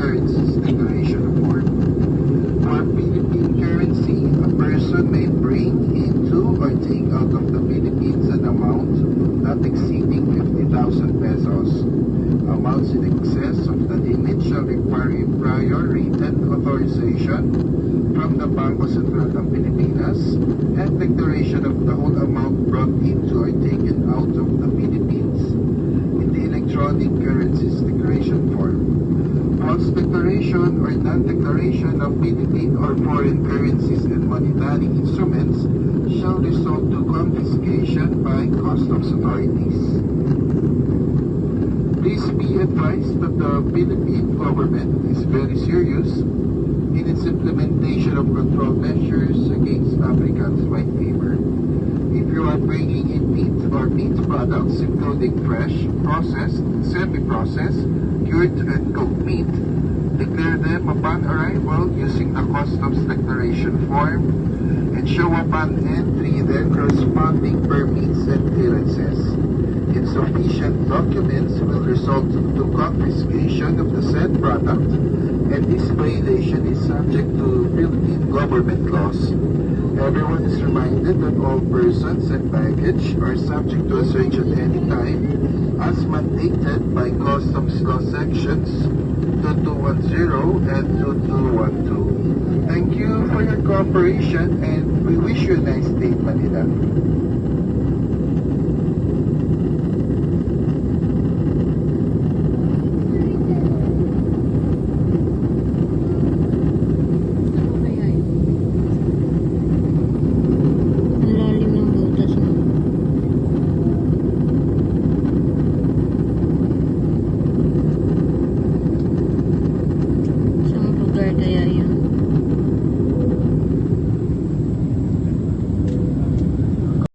currencies declaration form. For Philippine currency, a person may bring into or take out of the Philippines an amount not exceeding 50,000 pesos. Amounts in excess of the limit shall require a prior written authorization from the Bangko Sentral ng Pilipinas and declaration of the whole amount brought into or taken out of the Philippines in the electronic currencies declaration form. False declaration or non-declaration of Philippine or foreign currencies and monetary instruments shall result to confiscation by customs authorities. Please be advised that the Philippine government is very serious in its implementation of control measures against African swine fever. If you are bringing in meat or meat products including fresh, processed, semi-processed, cured and cooked meat, declare them upon arrival using the customs declaration form and show upon entry their corresponding permits and clearances. Insufficient documents will result to confiscation of the said product, and this violation is subject to Philippine government laws. Everyone is reminded that all persons and baggage are subject to a search at any time as mandated by Customs Law Sections 2210 and 2212. Thank you for your cooperation and we wish you a nice day, Manila. Kaya yun.